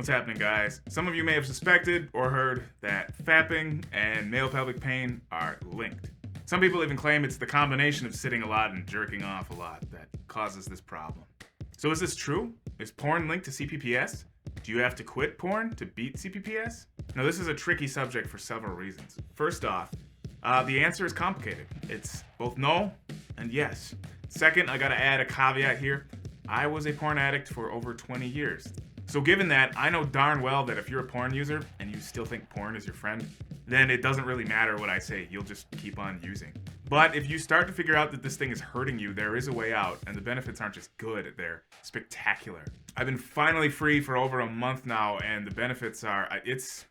What's happening, guys? Some of you may have suspected or heard that fapping and male pelvic pain are linked. Some people even claim it's the combination of sitting a lot and jerking off a lot that causes this problem. So is this true? Is porn linked to CPPS? Do you have to quit porn to beat CPPS? Now, this is a tricky subject for several reasons. First off, the answer is complicated. It's both no and yes. Second, I gotta add a caveat here. I was a porn addict for over 20 years. So given that, I know darn well that if you're a porn user and you still think porn is your friend, then it doesn't really matter what I say. You'll just keep on using. But if you start to figure out that this thing is hurting you, there is a way out, and the benefits aren't just good, they're spectacular. I've been finally free for over a month now, and the benefits are, it's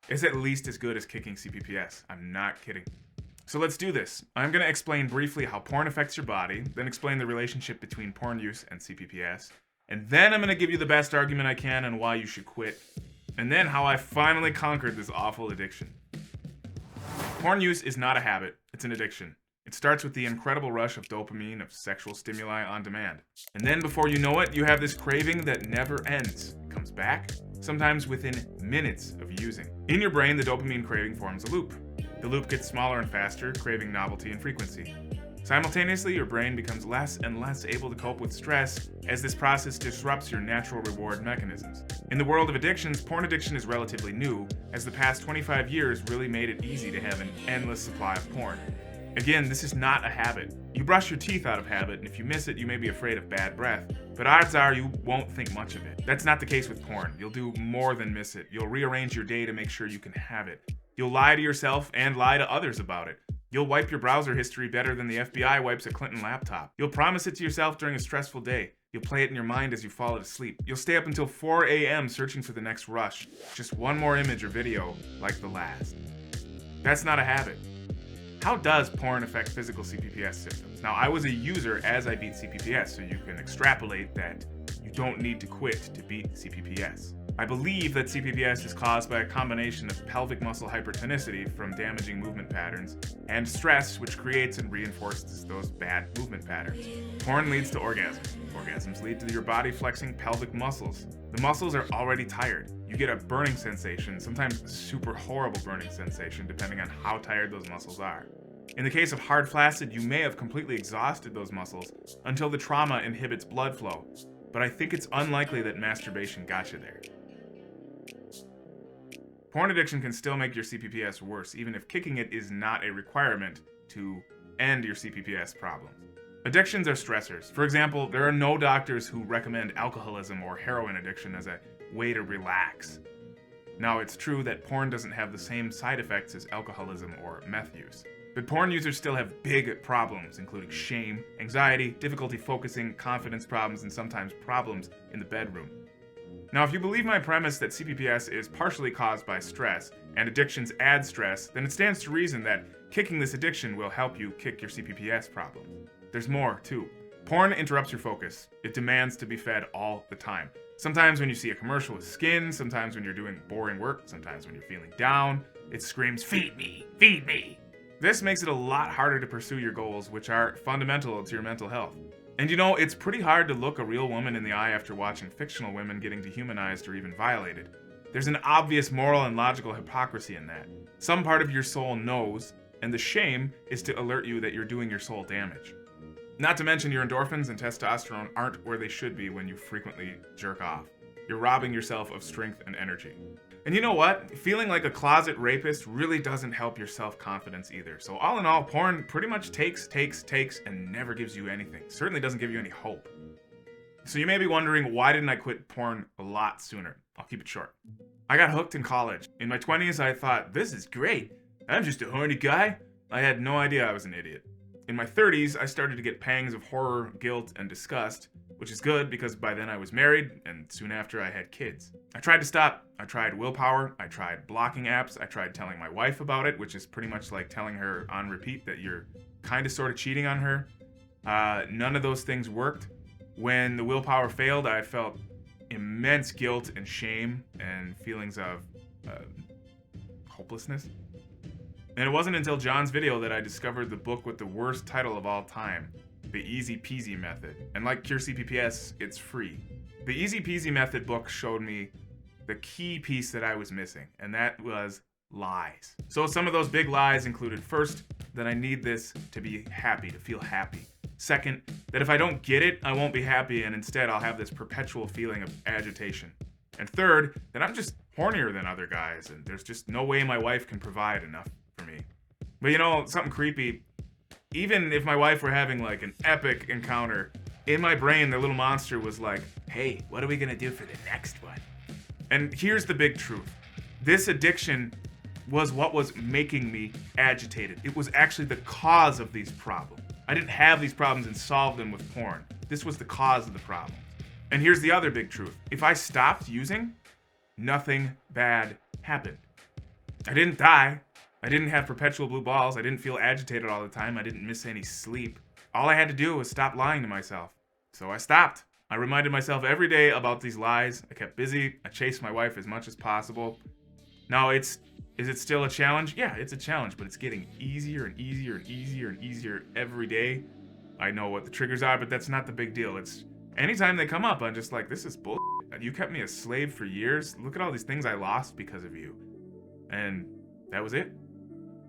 at least as good as kicking CPPS. I'm not kidding. So let's do this. I'm going to explain briefly how porn affects your body, then explain the relationship between porn use and CPPS, and then I'm going to give you the best argument I can on why you should quit, and then how I finally conquered this awful addiction. Porn use is not a habit, it's an addiction. It starts with the incredible rush of dopamine of sexual stimuli on demand. And then before you know it, you have this craving that never ends. It comes back, sometimes within minutes of using. In your brain, the dopamine craving forms a loop. The loop gets smaller and faster, craving novelty and frequency. Simultaneously, your brain becomes less and less able to cope with stress as this process disrupts your natural reward mechanisms. In the world of addictions, porn addiction is relatively new, as the past 25 years really made it easy to have an endless supply of porn. Again, this is not a habit. You brush your teeth out of habit, and if you miss it, you may be afraid of bad breath, but odds are you won't think much of it. That's not the case with porn. You'll do more than miss it. You'll rearrange your day to make sure you can have it. You'll lie to yourself and lie to others about it. You'll wipe your browser history better than the FBI wipes a Clinton laptop. You'll promise it to yourself during a stressful day. You'll play it in your mind as you fall asleep. You'll stay up until 4 a.m. searching for the next rush. Just one more image or video like the last. That's not a habit. How does porn affect physical CPPS symptoms? Now, I was a user as I beat CPPS, so you can extrapolate that you don't need to quit to beat CPPS. I believe that CPPS is caused by a combination of pelvic muscle hypertonicity from damaging movement patterns and stress, which creates and reinforces those bad movement patterns. Porn leads to orgasm. Orgasms lead to your body flexing pelvic muscles. The muscles are already tired. You get a burning sensation, sometimes a super horrible burning sensation, depending on how tired those muscles are. In the case of hard flaccid, you may have completely exhausted those muscles until the trauma inhibits blood flow, but I think it's unlikely that masturbation got you there. Porn addiction can still make your CPPS worse, even if kicking it is not a requirement to end your CPPS problem. Addictions are stressors. For example, there are no doctors who recommend alcoholism or heroin addiction as a way to relax. Now, it's true that porn doesn't have the same side effects as alcoholism or meth use. But porn users still have big problems, including shame, anxiety, difficulty focusing, confidence problems, and sometimes problems in the bedroom. Now, if you believe my premise that CPPS is partially caused by stress, and addictions add stress, then it stands to reason that kicking this addiction will help you kick your CPPS problem. There's more, too. Porn interrupts your focus. It demands to be fed all the time. Sometimes when you see a commercial with skin, sometimes when you're doing boring work, sometimes when you're feeling down, it screams, "Feed me! Feed me!" This makes it a lot harder to pursue your goals, which are fundamental to your mental health. And you know, it's pretty hard to look a real woman in the eye after watching fictional women getting dehumanized or even violated. There's an obvious moral and logical hypocrisy in that. Some part of your soul knows, and the shame is to alert you that you're doing your soul damage. Not to mention your endorphins and testosterone aren't where they should be when you frequently jerk off. You're robbing yourself of strength and energy. And you know what? Feeling like a closet rapist really doesn't help your self-confidence either. So all in all, porn pretty much takes, and never gives you anything. Certainly doesn't give you any hope. So you may be wondering, why didn't I quit porn a lot sooner? I'll keep it short. I got hooked in college. In my 20s, I thought, this is great. I'm just a horny guy. I had no idea I was an idiot. In my 30s, I started to get pangs of horror, guilt, and disgust, which is good because by then I was married, and soon after I had kids. I tried to stop. I tried willpower. I tried blocking apps. I tried telling my wife about it, which is pretty much like telling her on repeat that you're kind of sort of cheating on her. None of those things worked. When the willpower failed, I felt immense guilt and shame and feelings of hopelessness. And it wasn't until John's video that I discovered the book with the worst title of all time, The Easy Peasy Method. And like Cure CPPS, it's free. The Easy Peasy Method book showed me the key piece that I was missing, and that was lies. So some of those big lies included, first, that I need this to be happy, to feel happy. Second, that if I don't get it, I won't be happy, and instead I'll have this perpetual feeling of agitation. And third, that I'm just hornier than other guys, and there's just no way my wife can provide enough for me. But you know, something creepy, even if my wife were having like an epic encounter, in my brain, the little monster was like, hey, what are we gonna do for the next one? And here's the big truth. This addiction was what was making me agitated. It was actually the cause of these problems. I didn't have these problems and solve them with porn. This was the cause of the problem. And here's the other big truth. If I stopped using, nothing bad happened. I didn't die. I didn't have perpetual blue balls. I didn't feel agitated all the time. I didn't miss any sleep. All I had to do was stop lying to myself. So I stopped. I reminded myself every day about these lies. I kept busy. I chased my wife as much as possible. Now, is it still a challenge? Yeah, it's a challenge, but it's getting easier and easier and easier and easier every day. I know what the triggers are, but that's not the big deal. It's anytime they come up, I'm just like, this is bull. You kept me a slave for years. Look at all these things I lost because of you. And that was it.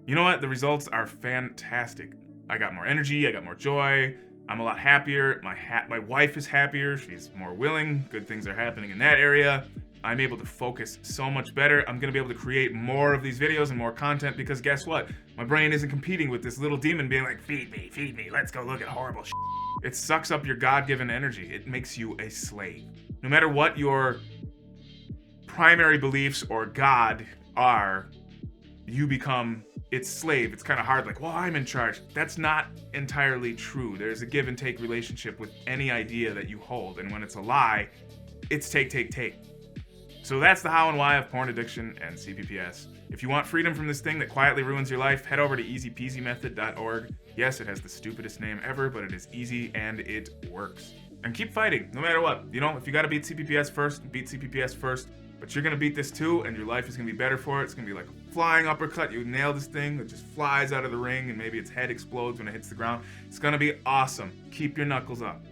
You know what? The results are fantastic. I got more energy. I got more joy. I'm a lot happier. My wife is happier. She's more willing. Good things are happening in that area. I'm able to focus so much better. I'm going to be able to create more of these videos and more content because guess what? My brain isn't competing with this little demon being like, feed me, let's go look at horrible shit. It sucks up your God-given energy. It makes you a slave. No matter what your primary beliefs or God are, you become its slave. It's kind of hard, like, well, I'm in charge. That's not entirely true. There's a give and take relationship with any idea that you hold. And when it's a lie, it's take. So that's the how and why of porn addiction and CPPS. If you want freedom from this thing that quietly ruins your life, head over to easypeasymethod.org. Yes, it has the stupidest name ever, but it is easy and it works. And keep fighting, no matter what. You know, if you gotta beat CPPS first, beat CPPS first. But you're gonna beat this too, and your life is gonna be better for it. It's gonna be like a flying uppercut. You nail this thing, it just flies out of the ring, and maybe its head explodes when it hits the ground. It's gonna be awesome. Keep your knuckles up.